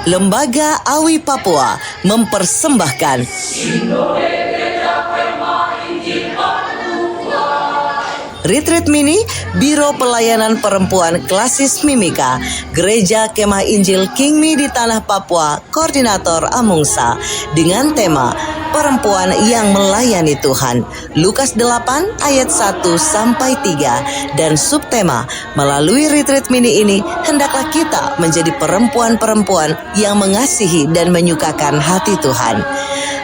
Lembaga Awi Papua mempersembahkan Retreat Mini Biro Pelayanan Perempuan Klasis Mimika Gereja Kemah Injil Kingmi di Tanah Papua, Koordinator Amungsa, dengan tema Perempuan yang Melayani Tuhan, Lukas 8 ayat 1 sampai 3, dan subtema melalui Retreat Mini ini hendaklah kita menjadi perempuan-perempuan yang mengasihi dan menyukakan hati Tuhan.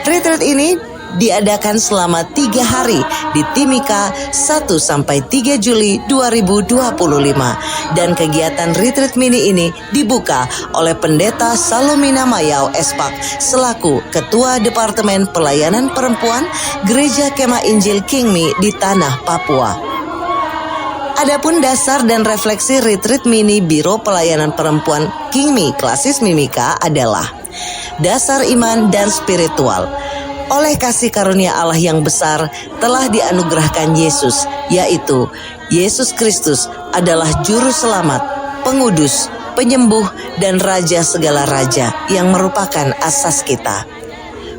Retreat ini diadakan selama 3 hari di Timika 1 sampai 3 Juli 2025, dan kegiatan Retreat Mini ini dibuka oleh Pendeta Salomina Mayau Espak selaku Ketua Departemen Pelayanan Perempuan Gereja Kemah Injil Kingmi di Tanah Papua. Adapun dasar dan refleksi Retreat Mini Biro Pelayanan Perempuan Kingmi Klasis Mimika adalah dasar iman dan spiritual. Oleh kasih karunia Allah yang besar telah dianugerahkan Yesus, yaitu Yesus Kristus adalah juru selamat, pengudus, penyembuh, dan raja segala raja yang merupakan asas kita.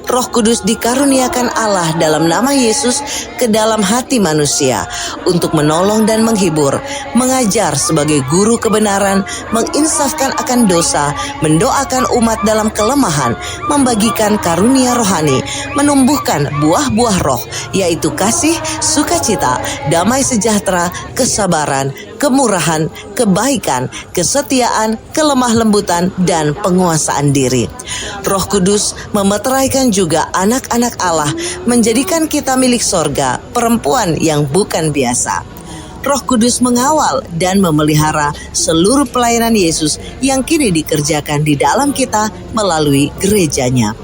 Roh Kudus dikaruniakan Allah dalam nama Yesus ke dalam hati manusia untuk menolong dan menghibur, mengajar sebagai guru kebenaran, menginsafkan akan dosa, mendoakan umat dalam kelemahan, membagikan karunia rohani, menumbuhkan buah-buah roh, yaitu kasih, sukacita, damai sejahtera, kesabaran, kemurahan, kebaikan, kesetiaan, kelemah lembutan, dan penguasaan diri. Roh Kudus memeteraikan juga anak-anak Allah, menjadikan kita milik sorga, perempuan yang bukan biasa. Roh Kudus mengawal dan memelihara seluruh pelayanan Yesus yang kini dikerjakan di dalam kita melalui gerejanya.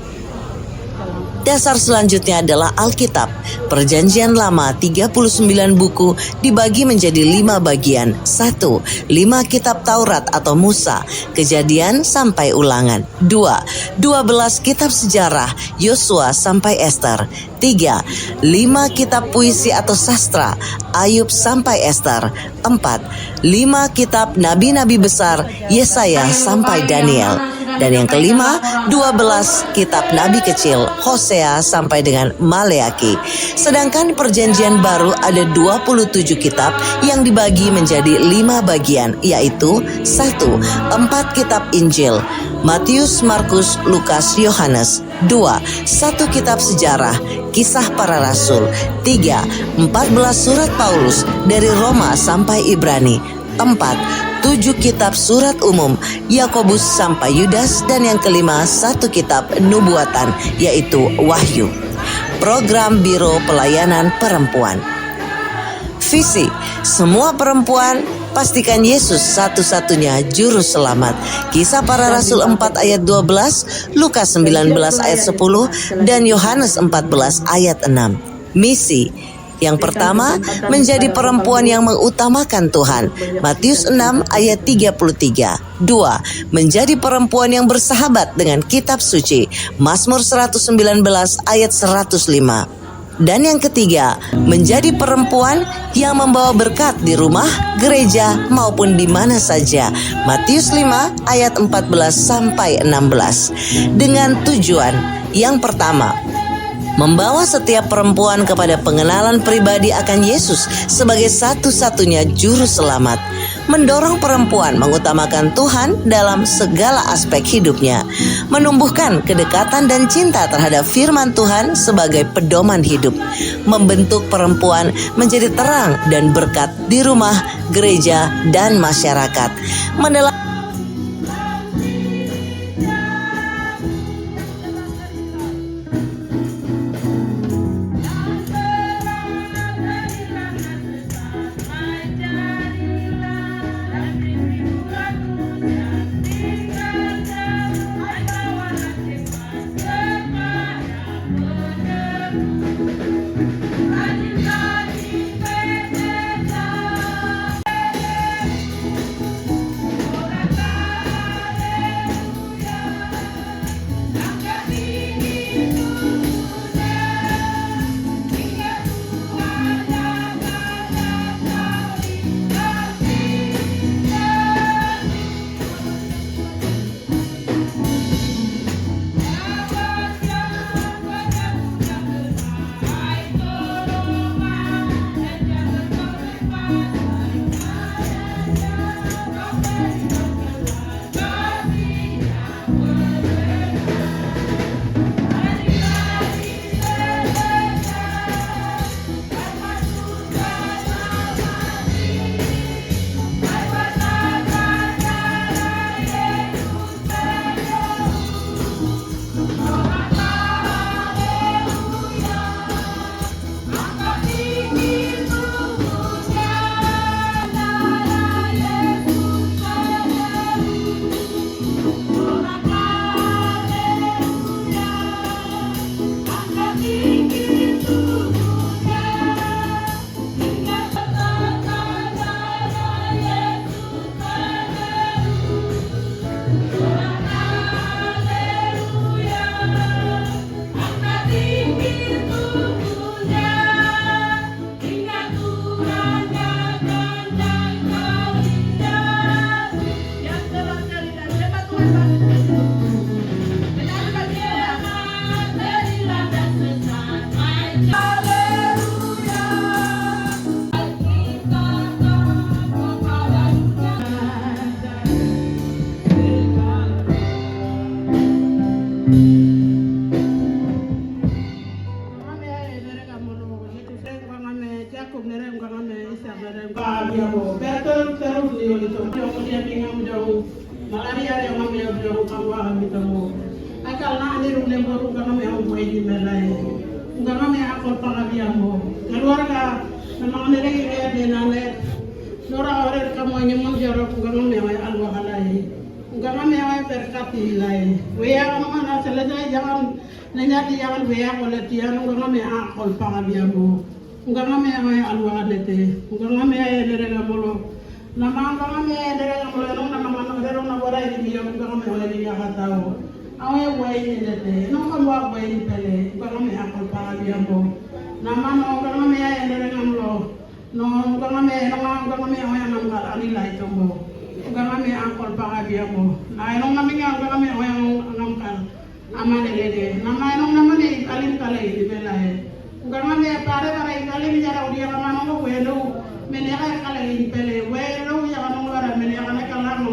Dasar selanjutnya adalah Alkitab. Perjanjian Lama 39 buku dibagi menjadi 5 bagian. 1. 5 kitab Taurat atau Musa, Kejadian sampai Ulangan. 2. 12 kitab sejarah, Yosua sampai Ester. 3. 5 kitab puisi atau sastra, Ayub sampai Ester. 4. 5 kitab nabi-nabi besar, Yesaya sampai Daniel. Dan yang kelima, 12 kitab nabi kecil, Hosea sampai dengan Maleaki. Sedangkan perjanjian baru ada 27 kitab yang dibagi menjadi 5 bagian, yaitu 1. 4 kitab Injil, Matius, Markus, Lukas, Yohanes. 2. 1 kitab sejarah, Kisah Para Rasul. 3. 14 surat Paulus dari Roma sampai Ibrani. 4. 7 kitab surat umum, Yakobus sampai Yudas, dan yang kelima 1 kitab nubuatan, yaitu Wahyu. Program Biro Pelayanan Perempuan. Visi, semua perempuan pastikan Yesus satu-satunya juru selamat. Kisah Para Rasul 4 ayat 12, Lukas 19 ayat 10, dan Yohanes 14 ayat 6. Misi, yang pertama, menjadi perempuan yang mengutamakan Tuhan. Matius 6 ayat 33. 2. Menjadi perempuan yang bersahabat dengan kitab suci. Mazmur 119 ayat 105. Dan yang ketiga, menjadi perempuan yang membawa berkat di rumah, gereja, maupun di mana saja. Matius 5 ayat 14 sampai 16. Dengan tujuan yang pertama, membawa setiap perempuan kepada pengenalan pribadi akan Yesus sebagai satu-satunya juru selamat. Mendorong perempuan mengutamakan Tuhan dalam segala aspek hidupnya. Menumbuhkan kedekatan dan cinta terhadap firman Tuhan sebagai pedoman hidup. Membentuk perempuan menjadi terang dan berkat di rumah, gereja, dan masyarakat. malaria yang kami jauh kawan kita mau akal na ni rumah baru kami yang buat di melai kami akal pengabdian mau keluarga memang ni lagi dia nane nora orang kamu yang menjauh kami yang alwa halai kami yang berkati lain wea mana selesai jangan nanti jangan wea oleh tiang kami akal pengabdian mau kami yang alwa halai kami yang dari kamu nama kami dari kamu nama na wara ni yo ko me wala ni ya tawo awe way ni dete no ko wa way ni pele ko me akol pa biambo na mano ko me ya ndere ngamlo no ko me no ko me o ya nam gar ani lai to mo ko me akol pa biambo na no ngami nga ko me o ya ngam kal amane lede na ma no namane kalin kalai di bela he ko me pare pare kalin jara odi ya mano ko welo me ne ga kalai di pele welo ya no wara me ne ga na kalano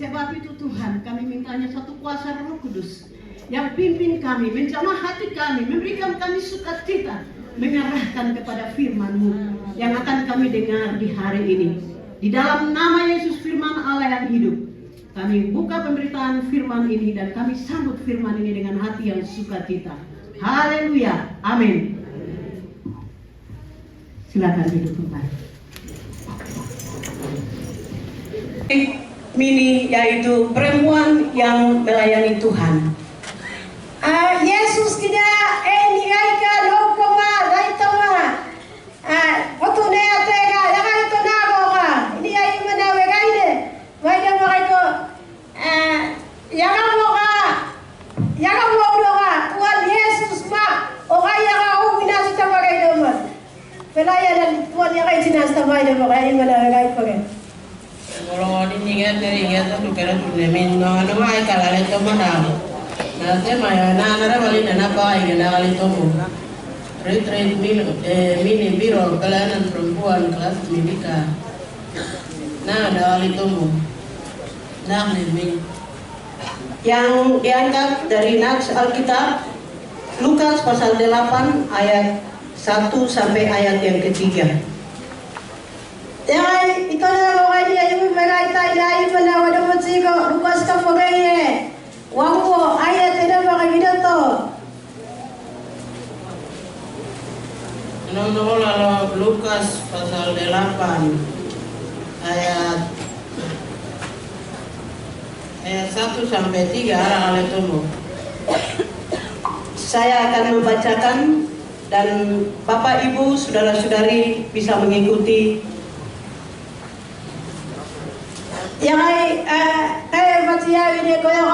sebab itu Tuhan, kami mintanya satu kuasa Roh Kudus yang pimpin kami, menjamah hati kami, memberikan kami sukacita, menyerahkan kepada firman-Mu yang akan kami dengar di hari ini. Di dalam nama Yesus firman Allah yang hidup, kami buka pemberitaan firman ini dan kami sambut firman ini dengan hati yang sukacita. Haleluya, amin. Silakan duduk kembali. Mini yaitu perempuan yang melayani Tuhan. Yesus kita niaika lokoma daitoma waktu neatega jangan itu nagoka ini ayu menawe kaide waida mereka jangan mau doa Tuhan Yesus ma orang yang au binasa tabagai doma pelayanan Tuhan yang kayak jinas tabai doma kayak menawe kayak pakai. Kalau ini ingat dari ingat tu kira tu nemin no anu mai kalau itu mana. Nanti mai nara balik apa ini nara itu mu. Retreat mini biro pelayanan perempuan kelas Mimika. Nah ada itu mu. Nah nemin. Yang diangkat dari nats Alkitab Lukas pasal 8 ayat 1 sampai ayat yang ketiga. Jangan ito na mga niya yung meray tayo na yung mga wadamot sigo lupas ka po kayo wako ayat ina mga ginito. Nunggu lalu Lukas pasal 8 ayat 1 sampai 3 arah itu. Saya akan membacakan dan Bapak Ibu saudara-saudari bisa mengikuti. Yang ay matiya ini ko yung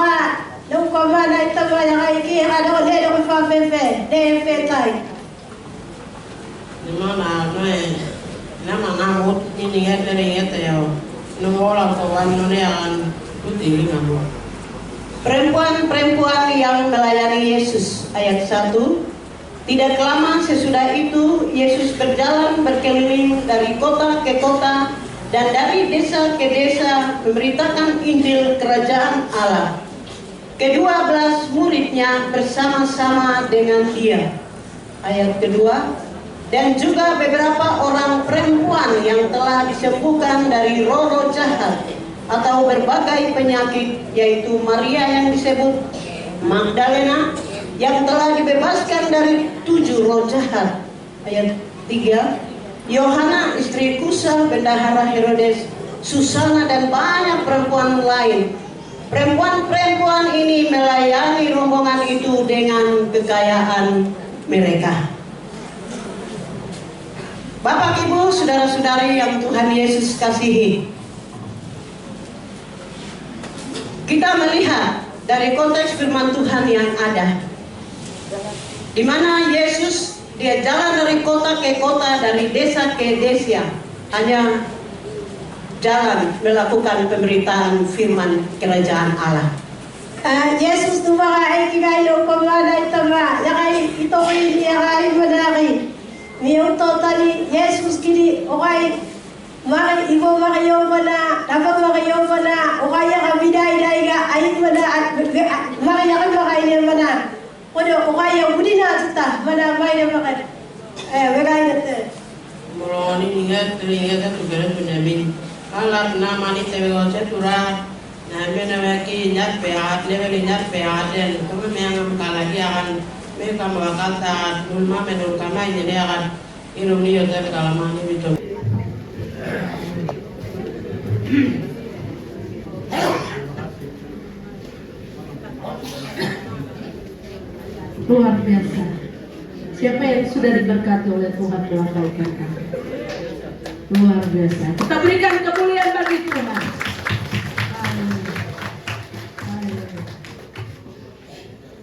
nung kumana ito ba yung ay kira doon helo ko pa pepe de tay. Dimana nama ngamut ini ingat dari ingat ya. Nunggu orang kawan yang putih kamu. Perempuan-perempuan yang melayani Yesus ayat 1. Tidak lama sesudah itu Yesus berjalan berkeliling dari kota ke kota dan dari desa ke desa memberitakan Injil Kerajaan Allah. Ke-12 muridnya bersama-sama dengan dia. Ayat kedua. Dan juga beberapa orang perempuan yang telah disembuhkan dari roh-roh jahat atau berbagai penyakit, yaitu Maria yang disebut Magdalena yang telah dibebaskan dari 7 roh jahat. Ayat 3. Yohana istri Kusa bendahara Herodes, Susana dan banyak perempuan lain. Perempuan-perempuan ini melayani rombongan itu dengan kekayaan mereka. Bapak Ibu saudara-saudari yang Tuhan Yesus kasihi, kita melihat dari konteks firman Tuhan yang ada, di mana Yesus dia jalan dari kota ke kota, dari desa ke desa, hanya jalan melakukan pemberitaan firman kerajaan Allah. Yesus tu mga ay kikayo kumana ito ba yakay ito ko yung yakay manaki. Niyuto tali Yesus kini okay maka ibo makayo mana dapat makayo mana okay ka biday ga ayit mana at makaya ka makayo mana. Kodo ukaya budi na kita mana mai na makan begai nete Mulai ingat tu kira tu nabi alat nama ni tewel cetura nabi nama ki nyat peat level nyat peat dan kami menganggap kalagi akan mereka mengatakan dulma menurut kami jadi akan ironi yoter kalaman ini itu. Luar biasa. Siapa yang sudah diberkati oleh Tuhan dalam kaitan luar biasa. Kita berikan kemuliaan bagi Tuhan.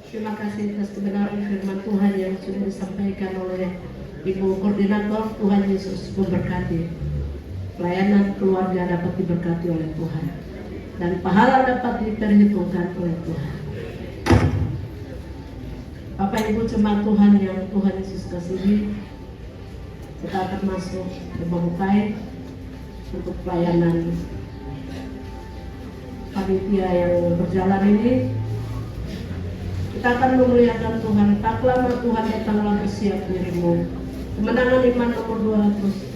Terima kasih atas kebenaran firman Tuhan yang sudah disampaikan oleh Ibu Koordinator. Tuhan Yesus memberkati. Pelayanan keluarga dapat diberkati oleh Tuhan dan pahala dapat diperhitungkan oleh Tuhan. Bapak Ibu jemaat Tuhan yang Tuhan Yesus kasihi, kita akan masuk ke pembukaan untuk pelayanan panitia yang berjalan ini. Kita akan memuliakan Tuhan. Tak lama Tuhan datanglah bersiap dirimu. Kemenangan iman nomor 238.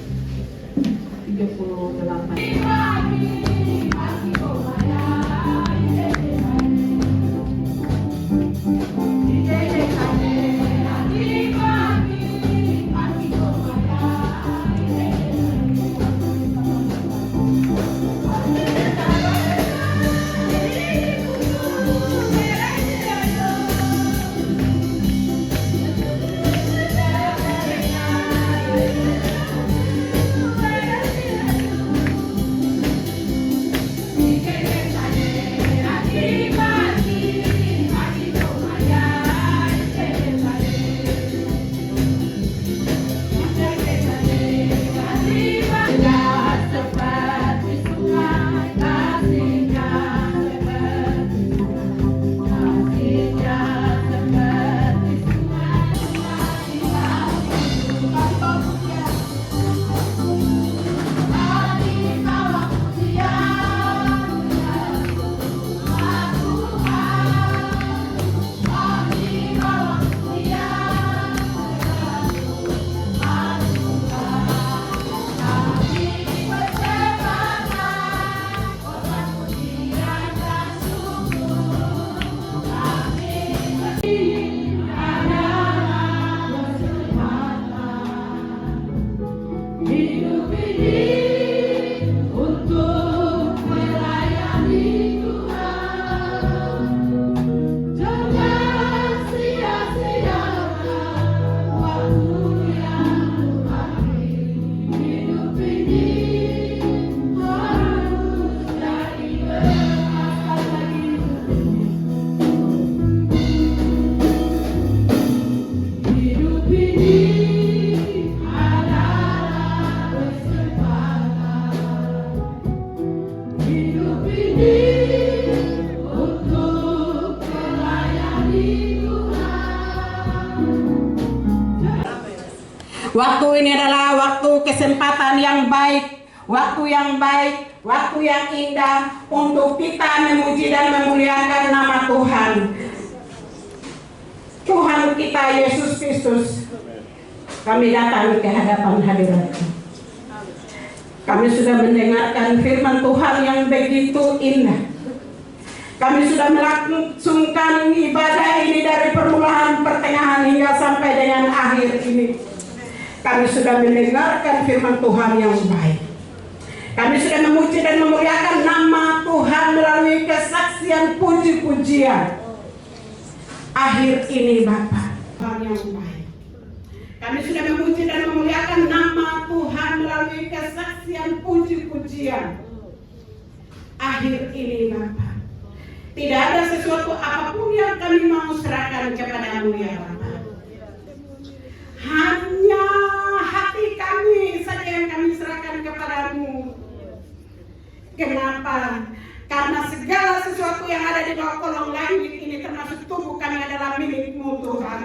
Waktu ini adalah waktu kesempatan yang baik, waktu yang baik, waktu yang indah untuk kita memuji dan memuliakan nama Tuhan. Tuhan kita Yesus Kristus, kami datang ke hadapan hadirat-Mu. Kami sudah mendengarkan firman Tuhan yang begitu indah. Kami sudah melangsungkan ibadah ini dari permulaan, pertengahan hingga sampai dengan akhir ini. Kami sudah mendengarkan firman Tuhan yang baik. Kami sudah memuji dan memuliakan nama Tuhan melalui kesaksian puji-pujian. Akhir ini Bapa, Tuhan yang baik. Kami sudah memuji dan memuliakan nama Tuhan melalui kesaksian puji-pujian. Akhir ini Bapa, tidak ada sesuatu apapun yang kami mau serahkan kepada-Mu ya Bapa. Hanya hati kami saja yang kami serahkan kepada-Mu. Kenapa? Karena segala sesuatu yang ada di bawah kolong langit ini termasuk tubuh kami adalah milik-Mu Tuhan.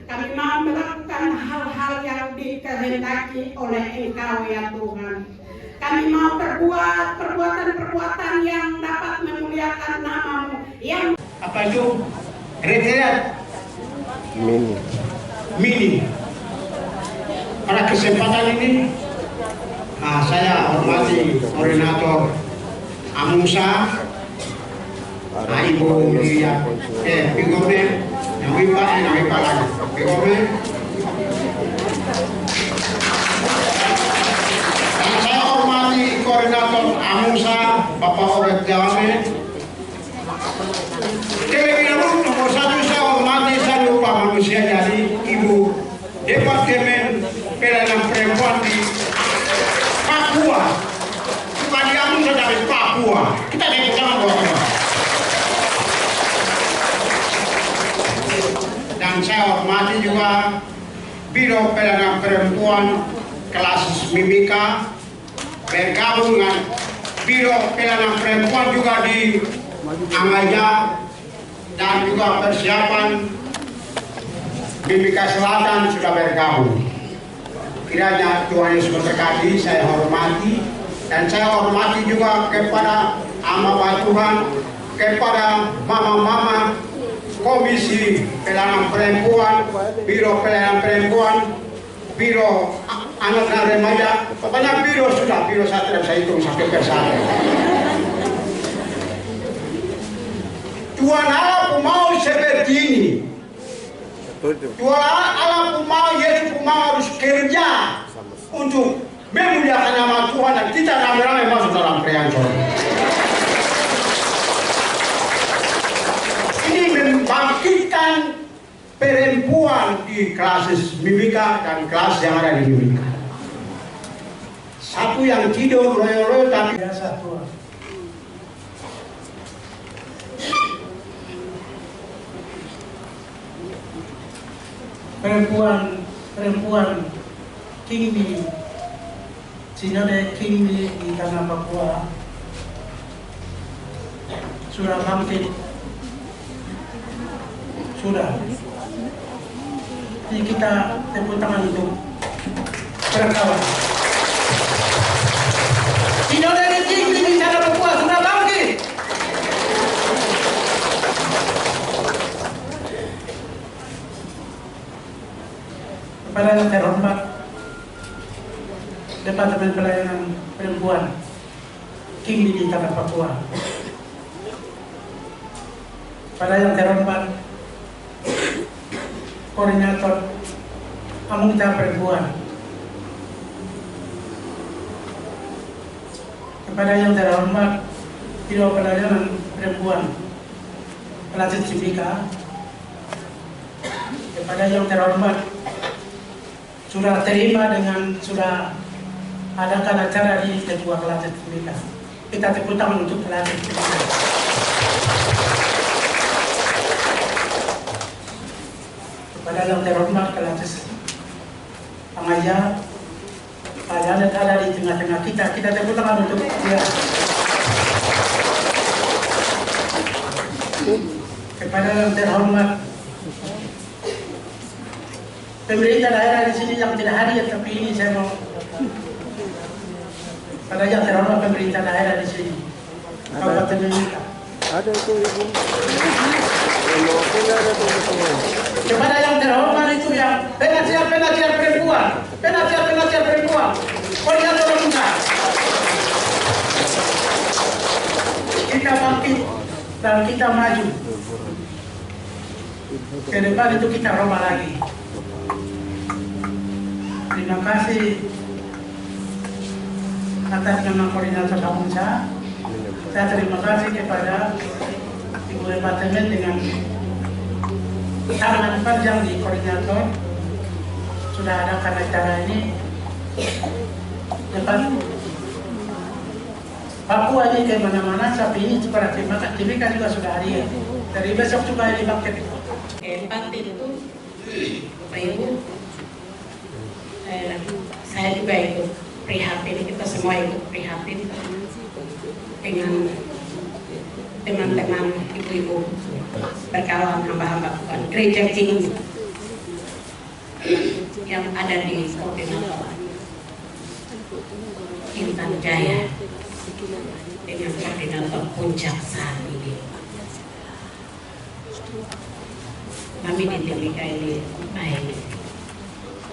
Kami mau melakukan hal-hal yang dikehendaki oleh Engkau ya Tuhan. Kami mau berbuat perbuatan-perbuatan yang dapat memuliakan nama-Mu. Yang apa itu? Retreat mini. Pada kesempatan ini saya hormati koordinator Amungsa, Ibu Lia, Pigome, yang wipa lagi, Pigome. Dan saya hormati koordinator Amungsa, Bapak Obed Jame. Terlebih dahulu nomor 1 saya hormati, saya lupa manusia jadi Ibu Departemen Pelayanan Perempuan di Papua. Bukan di Amungsa dari Papua. Kita tepuk tangan buat mereka. Dan saya hormati juga Biro Pelayanan Perempuan kelas Mimika bergabung dengan Biro Pelayanan Perempuan juga di Amaya dan juga persiapan Mimika Selatan sudah bergabung. Kiranya Tuhan Yesus memberkati, saya hormati. Dan saya hormati juga kepada ama Tuhan, kepada mama-mama Komisi Pelayanan Perempuan, Biro Pelayanan Perempuan, Biro Anak dan Remaja. Pokoknya biro saya tidak bisa hitung sampai persatu. Tuhan Allah mau seperti ini. Tuhan Allah mau, Yesus mau harus kerja untuk memuliakan nama Tuhan dan kita ramai-ramai masuk dalam kerajaan surga. Ini membangkitkan perempuan di kelas Mimika dan kelas yang ada di Mimika. Satu yang tidur royo-royo tapi biasa Tuhan. Perempuan Kingmi, Sinode Kingmi di tanah Papua sudah bangkit, sudah. Jadi kita tepuk tangan untuk berkawan. Sinode Kingmi di tanah Papua sudah bangkit. Kepada yang terhormat Departemen Pelayanan Perempuan Kingmi di tanah Papua, kepada yang terhormat Koordinator Amungsa Perempuan, kepada yang terhormat Biro Pelayanan Perempuan Kelas Mimika, kepada yang terhormat sudah terima dengan sudah adakan acara di Ketua Kelas Mimika. Kita tepuk tangan untuk Kelas Mimika. Kepada yang terhormat Kelas Amaya, ada di tengah-tengah kita tepuk tangan untuk dia. kepada yang terhormat pemerintah daerah di sini yang tidak hadir, tapi ini saya mau pada yang terhormat pemerintah daerah di sini, Kabupaten Mimika. Ada itu ibu. Ada tuh semua. Kepada yang terhormat itu yang penasihat perempuan, koordinator muda. Kita bangkit dan kita maju. Ke depan itu kita roba lagi. Terima kasih atas nama koordinator Amunsa. Saya terima kasih kepada Ibu Departemen dengan tangan panjang di koordinator sudah ada acara ini. Depan Papua ini kemana-mana, tapi ini juga Timika juga sudah hadir. Dari besok juga ini bangkit. Keempat itu, Bapak Ibu, saya juga ikut prihatin, kita semua ikut prihatin dengan teman-teman ibu-ibu berkawan hamba-hamba Tuhan Gereja King yang ada di koordinator Intan Jaya dengan koordinator Puncak saat ini. Kami di Timika ini baik,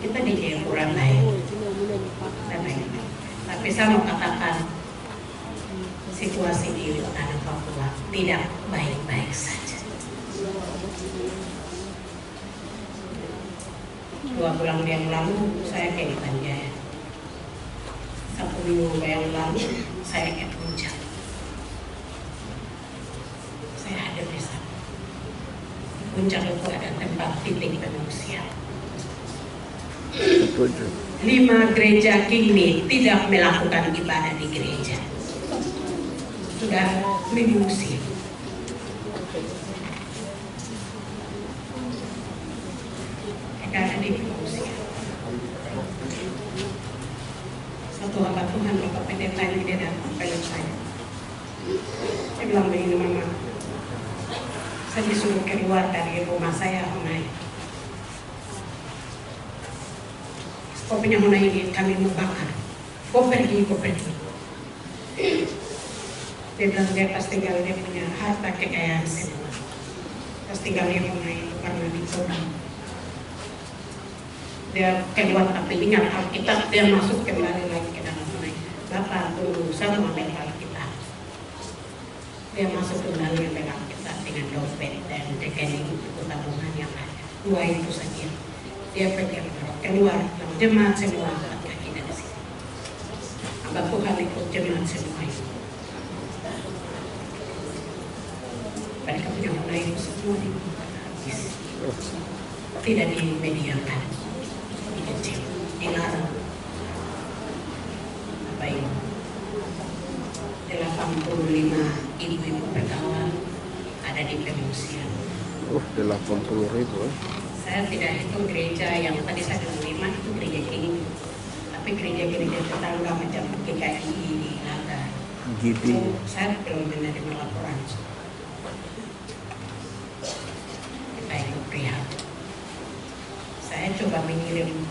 kita di Jayapura baik, tapi saya mau katakan situasi di tanah Papua tidak baik-baik saja. 2 bulan yang lalu saya ke Intan Jaya, 1 minggu yang lalu saya ke Puncak. Saya hadir di sana. Puncak itu ada tempat titik pengungsian. 5 gereja kini tidak melakukan ibadah di gereja. Sudah mengungsi. Mereka ada di pengungsian. Satu hamba Tuhan, Bapak Pendeta ini dia datang peluk saya. Saya bilang begini, Mama, saya disuruh keluar dari rumah saya, Honai. Kopinya Honai ini kami mau bakar. Kau pergi. Dia bilang dia pas tinggal dia punya harta kekayaan semua. Pas tinggal di rumah itu karena dicoba. Dia keluar tapi ingat Alkitab, dia masuk kembali lagi ke dalam rumah. Bapak tunggu, saya mau ambil Alkitab. Dia masuk kembali ambil Alkitab dengan dompet dan rekening itu tabungan yang ada. 2 itu saja. Dia pergi keluar, jemaat semua angkat kaki dari sini. Hamba Tuhan ikut jemaat semua itu. Mereka punya mulai semua habis, tidak dimediakan, dikecil, dilarang. Apa ini? 85 ibu-ibu berkawan ada di pengungsian. 80.000 Saya tidak hitung gereja yang tadi saya bilang 5 itu gereja ini, tapi gereja-gereja tetangga macam GKI di Naga. Gidi. Saya belum menerima laporan. Saya coba mengirim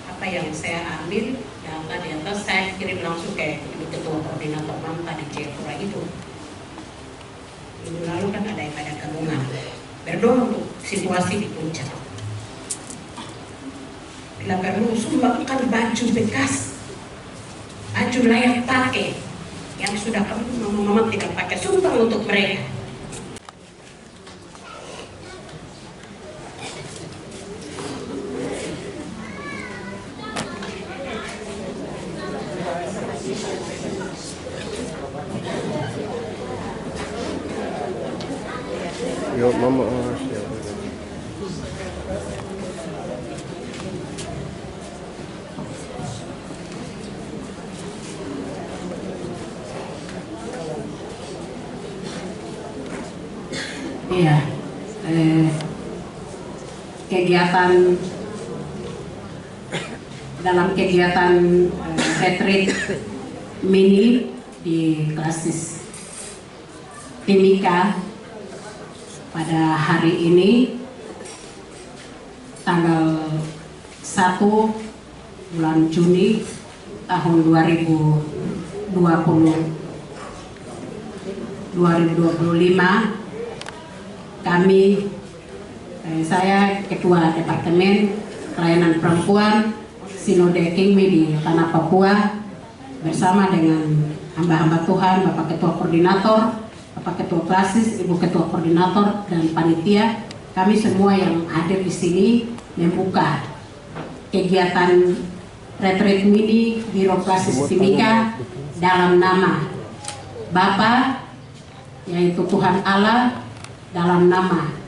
apa yang saya ambil data di atas, saya kirim langsung ke ketua koordinator Manta di Jayapura itu. Minggu lalu kan ada ibadah gabungan, berdoa untuk situasi di Puncak. Bila perlu sumbangkan baju bekas, baju layak pakai yang sudah mama tidak pakai, sumbang untuk mereka. Yo, Mama. Iya, dalam kegiatan retreat mini di Klasis Timika pada hari ini tanggal 1 bulan Juni tahun 2025 kami, saya Ketua Departemen Pelayanan Perempuan Sinode Kingmi di Tanah Papua bersama dengan hamba-hamba Tuhan, Bapak Ketua Koordinator, Bapak Ketua Klasis, Ibu Ketua Koordinator, dan panitia, kami semua yang hadir di sini membuka kegiatan retreat mini Biro Klasis Mimika dalam nama Bapa, yaitu Tuhan Allah, dalam nama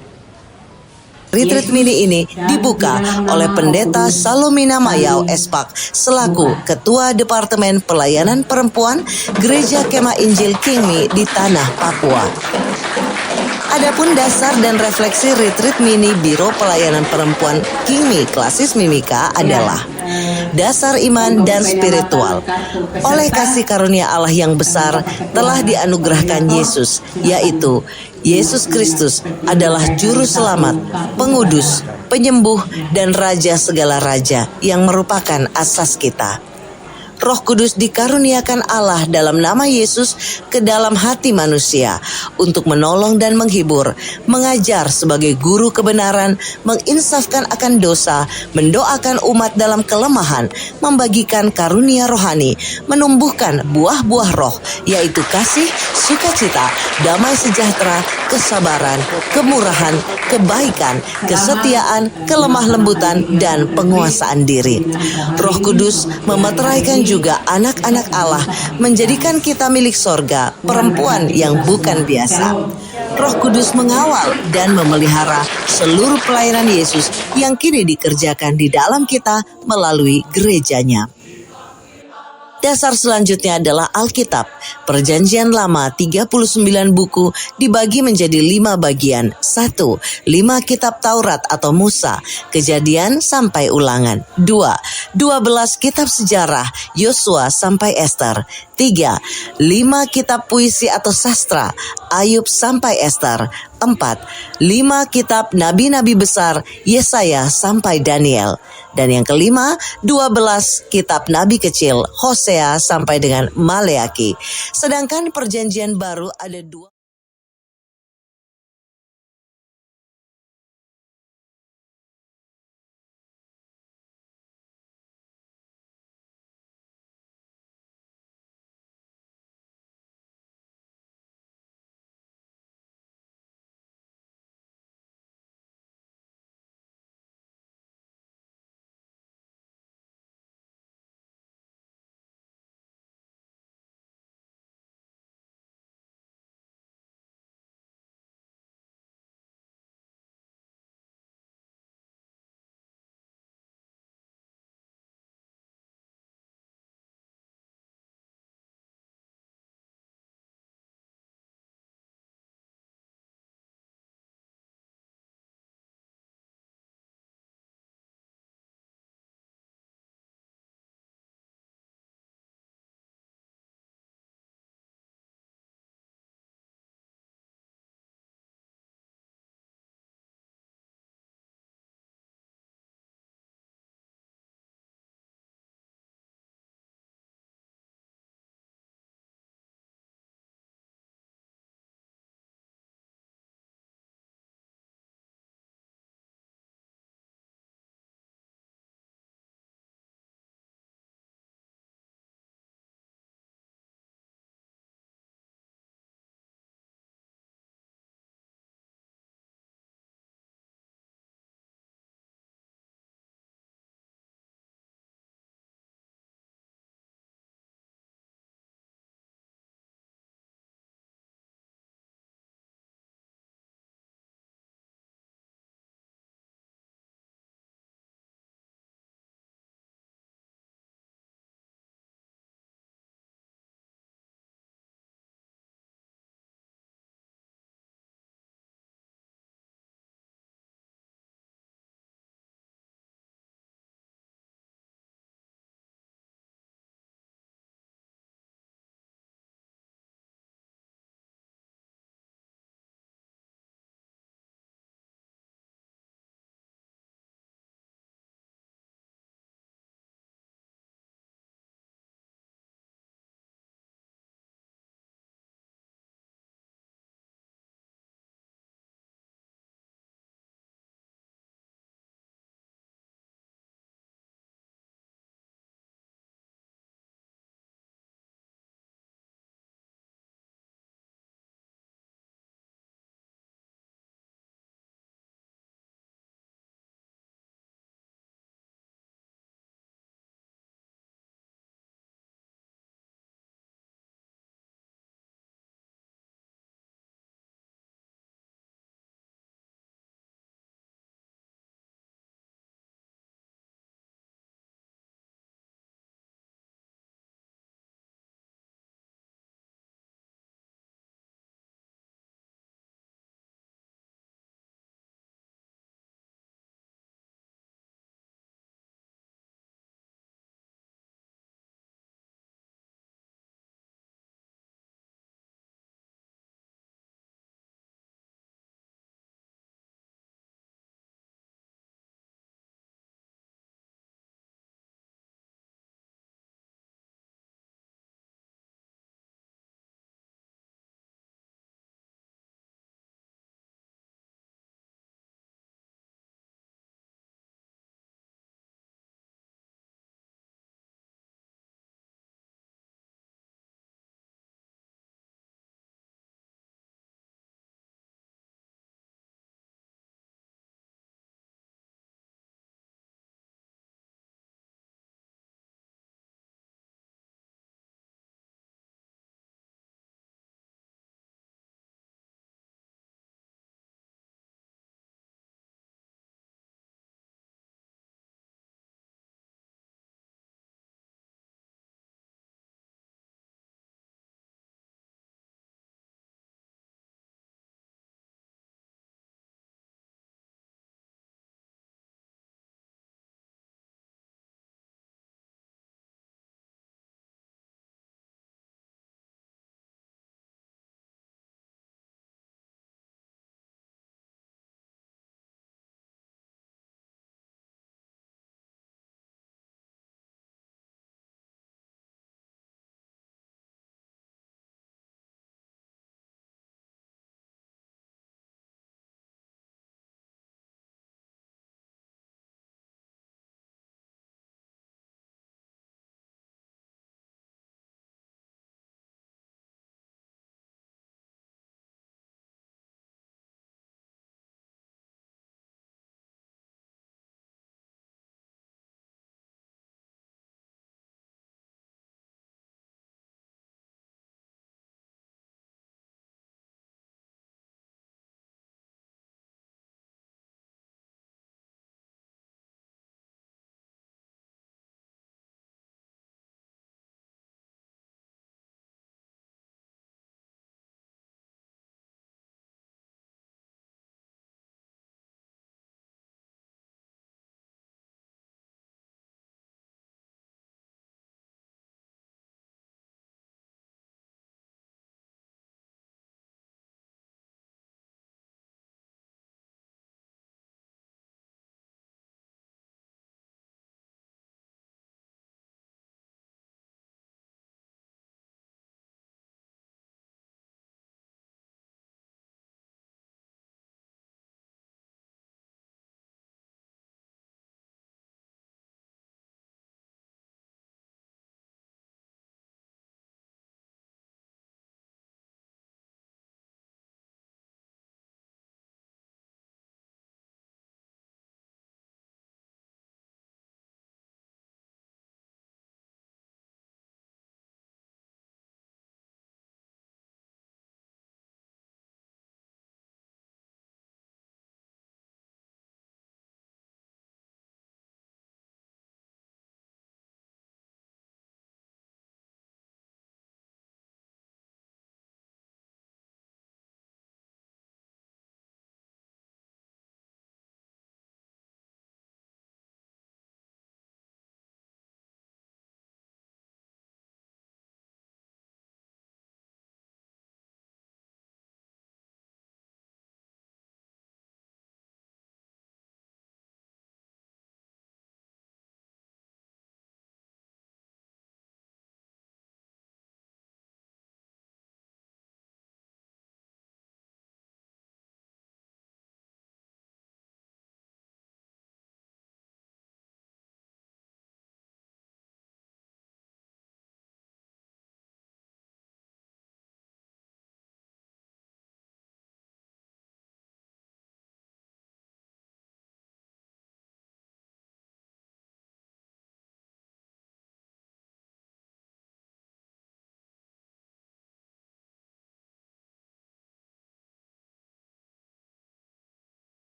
Retreat mini ini dibuka oleh Pendeta Salomina Mayau Espak selaku Ketua Departemen Pelayanan Perempuan Gereja Kemah Injil Kingmi di Tanah Papua. Adapun dasar dan refleksi retreat mini Biro Pelayanan Perempuan Kingmi Klasis Mimika adalah dasar iman dan spiritual. Oleh kasih karunia Allah yang besar telah dianugerahkan Yesus, yaitu Yesus Kristus adalah juru selamat, pengudus, penyembuh, dan raja segala raja yang merupakan asas kita. Roh Kudus dikaruniakan Allah dalam nama Yesus ke dalam hati manusia untuk menolong dan menghibur, mengajar sebagai guru kebenaran, menginsafkan akan dosa, mendoakan umat dalam kelemahan, membagikan karunia rohani, menumbuhkan buah-buah roh, yaitu kasih, sukacita, damai sejahtera, kesabaran, kemurahan, kebaikan, kesetiaan, kelemah lembutan, dan penguasaan diri. Roh Kudus memeteraikan juga anak-anak Allah, menjadikan kita milik sorga, perempuan yang bukan biasa. Roh Kudus mengawal dan memelihara seluruh pelayanan Yesus yang kini dikerjakan di dalam kita melalui gerejanya. Dasar selanjutnya adalah Alkitab. Perjanjian Lama 39 buku dibagi menjadi 5 bagian. 1. 5 kitab Taurat atau Musa, Kejadian sampai Ulangan. 2. 12 kitab sejarah, Yosua sampai Ester. 3. 5 kitab puisi atau sastra, Ayub sampai Ester. 4. 5 kitab nabi-nabi besar, Yesaya sampai Daniel. Dan yang kelima, 12 kitab nabi kecil, Hosea sampai dengan Maleaki. Sedangkan perjanjian baru ada 2